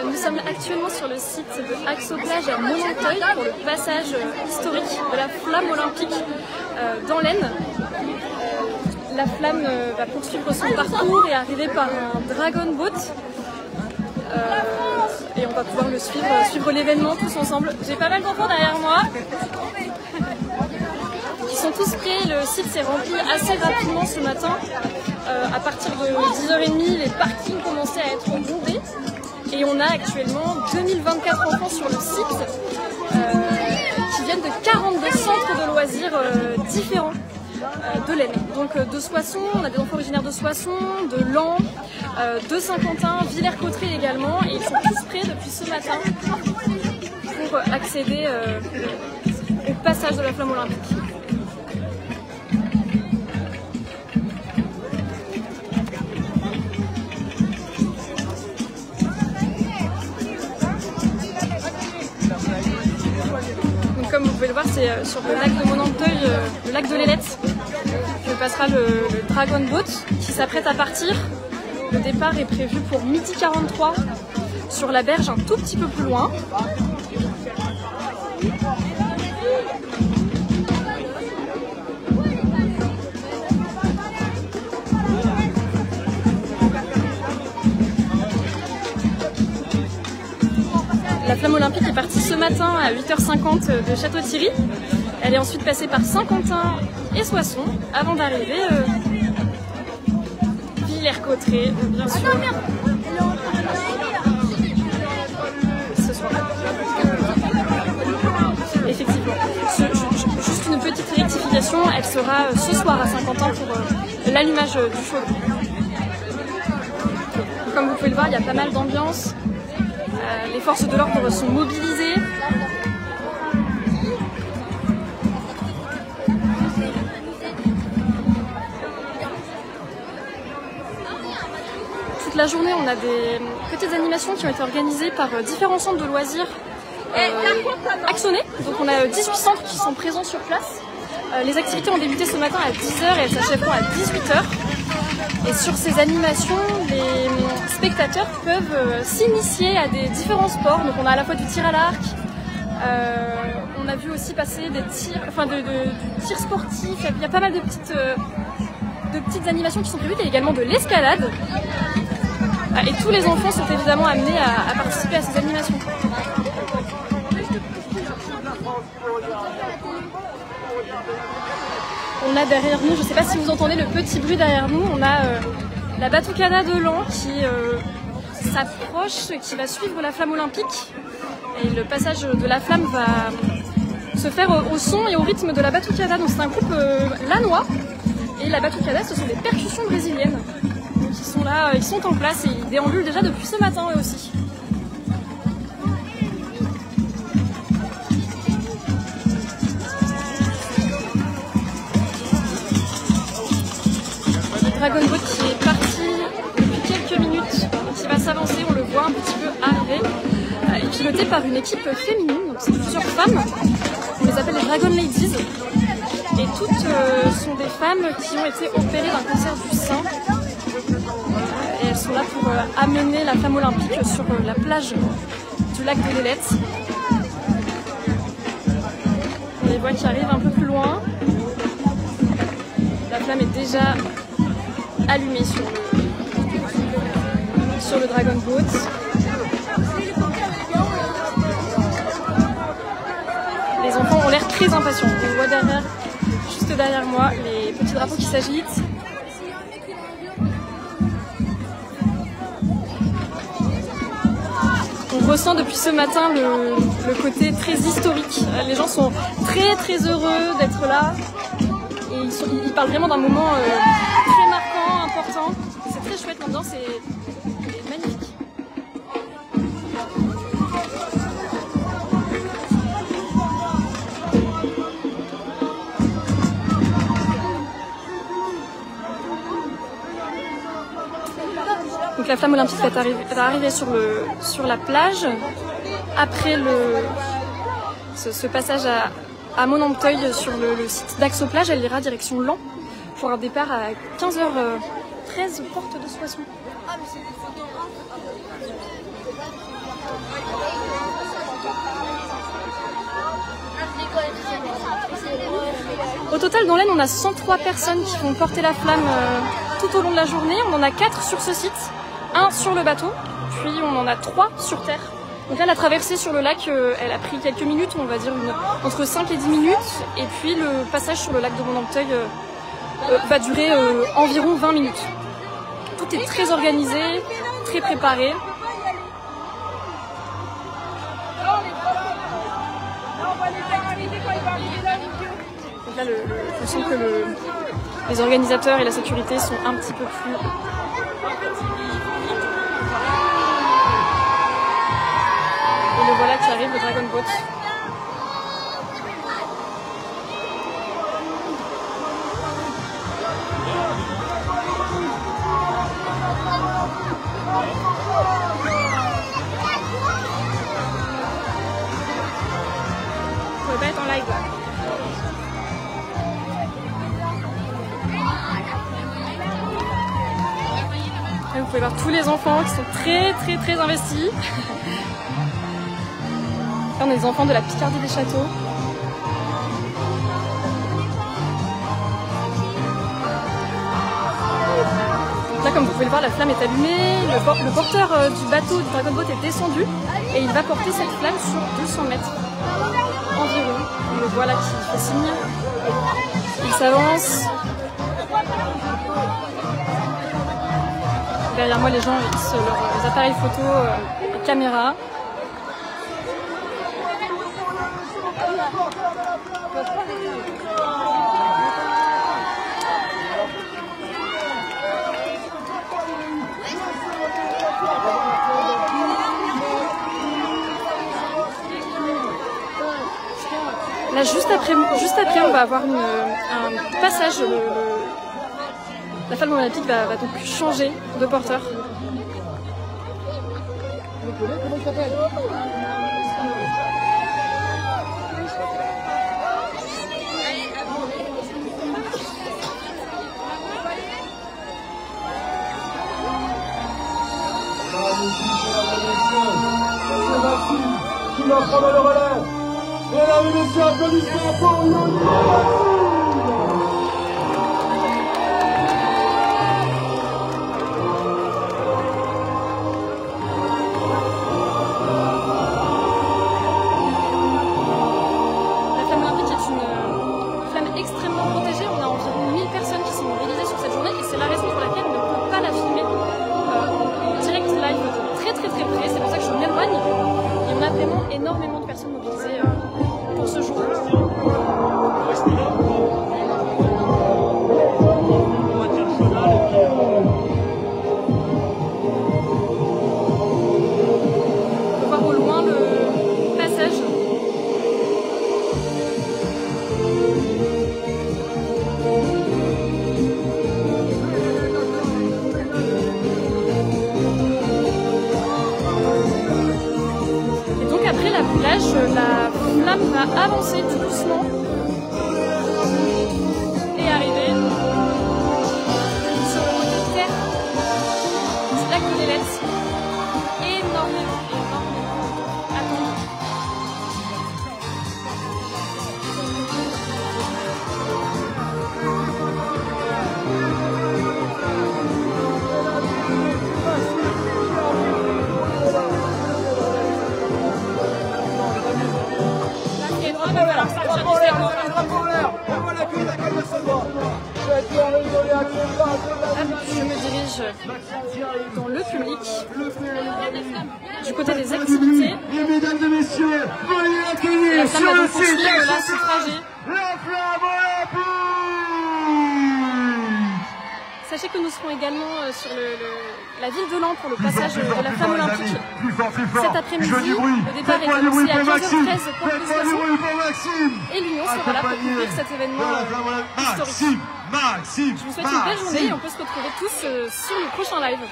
Nous sommes actuellement sur le site de Axo-Plage à Monanteuil pour le passage historique de la flamme olympique dans l'Aisne. La flamme va poursuivre son parcours et arriver par un dragon boat. Et on va pouvoir le suivre l'événement tous ensemble. J'ai pas mal d'enfants derrière moi. Ils sont tous prêts, le site s'est rempli assez rapidement ce matin. À partir de 10h30, les parkings commençaient à être bondés. Et on a actuellement 2024 enfants sur le site qui viennent de 42 centres de loisirs différents de l'Aisne. Donc de Soissons, on a des enfants originaires de Soissons, de Laon, de Saint-Quentin, Villers-Cotterêts également. Et ils sont tous prêts depuis ce matin pour accéder au passage de la flamme olympique. Comme vous pouvez le voir, c'est sur le lac de Monanteuil, le lac de l'Ailette, que passera le Dragon Boat qui s'apprête à partir. Le départ est prévu pour 12h43 sur la berge un tout petit peu plus loin. La flamme olympique est partie ce matin à 8h50 de Château-Thierry. Elle est ensuite passée par Saint-Quentin et Soissons avant d'arriver Villers-Cotterêts, bien sûr. Ce soir. Effectivement. Juste une petite rectification, elle sera ce soir à Saint-Quentin pour l'allumage du chaud. Comme vous pouvez le voir, il y a pas mal d'ambiance. Les forces de l'ordre sont mobilisées. Toute la journée, on a des petites animations qui ont été organisées par différents centres de loisirs axonnés. Donc on a 18 centres qui sont présents sur place. Les activités ont débuté ce matin à 10h et elles s'achèveront à 18h. Et sur ces animations, les spectateurs peuvent s'initier à des différents sports. Donc on a à la fois du tir à l'arc, on a vu aussi passer des tirs, du tir sportif. Il y a pas mal de petites animations qui sont prévues. Il y a également de l'escalade. Et tous les enfants sont évidemment amenés à participer à ces animations. On a derrière nous, je ne sais pas si vous entendez le petit bruit derrière nous, on a la Batucada de Laon qui s'approche, qui va suivre la flamme olympique. Et le passage de la flamme va se faire au son et au rythme de la Batucada. Donc c'est un groupe lanois. Et la Batucada, ce sont des percussions brésiliennes. Donc ils sont là, ils sont en place et ils déambulent déjà depuis ce matin eux aussi. Dragon Boat qui est parti depuis quelques minutes, qui va s'avancer, on le voit un petit peu arriver, est piloté par une équipe féminine, donc c'est plusieurs femmes, on les appelle les Dragon Ladies, et toutes sont des femmes qui ont été opérées d'un cancer du sein, et elles sont là pour amener la flamme olympique sur la plage du lac de l'Ailette. On les voit qui arrivent un peu plus loin, la flamme est déjà allumé sur le Dragon Boat. Les enfants ont l'air très impatients. On voit derrière, juste derrière moi, les petits drapeaux qui s'agitent. On ressent depuis ce matin le côté très historique. Les gens sont très très heureux d'être là. Et ils parlent vraiment d'un moment très marquant, important. C'est très chouette, l'ambiance est magnifique. Donc la flamme olympique va arriver sur la plage après ce passage à Monanteuil sur le site d'Axo-Plage. Elle ira direction Laon pour un départ à 13 portes de Soissons. Au total, dans l'Aisne, on a 103 personnes qui vont porter la flamme tout au long de la journée. On en a 4 sur ce site, 1 sur le bateau, puis on en a 3 sur terre. Donc là, la traversée sur le lac, elle a pris quelques minutes, on va dire entre 5 et 10 minutes. Et puis le passage sur le lac de Monanteuil va durer environ 20 minutes. Tout est très organisé, très préparé. Donc là, je sens que les organisateurs et la sécurité sont un petit peu plus... Et le voilà qui arrive, le Dragon Boat. Vous pouvez pas être en live là. Vous pouvez voir tous les enfants qui sont très investis. Là, on a des enfants de la Picardie des Châteaux. Là, comme vous pouvez le voir, la flamme est allumée. Le porteur du bateau du Dragon Boat est descendu et il va porter cette flamme sur 200 mètres environ. On le voit là qui fait signe. Il s'avance. Derrière moi, les gens hissent leurs appareils photo et caméras. Là, juste après, on va avoir un passage. La flamme olympique va donc changer de porteur. Comment il s'appelle ? Qui va prendre le relais. Mesdames et messieurs, applaudissements pour Yoni. Extrêmement protégée, on a environ 1000 personnes qui sont mobilisées sur cette journée et c'est la raison pour laquelle on ne peut pas la filmer en direct live de très près, c'est pour ça que je m'éloigne et on a vraiment énormément de personnes mobilisées pour ce jour. On peut voir au loin le passage. Après la plage, la flamme va avancer tout doucement et arriver sur le côté de terre du lac de l'Élette. Énormément attendu. Je me dirige dans le public, du côté des activités. Mesdames et messieurs, veuillez accueillir sur le site la suffragée. La flamme olympique. Sachez que nous serons également sur la ville de Laon pour le passage de la flamme olympique cet après-midi. Le départ est annoncé à 15h13 pour le Soissons. Et l'Union sera là pour couvrir cet événement historique. Je vous souhaite une belle journée et on peut se retrouver tous sur le prochain live.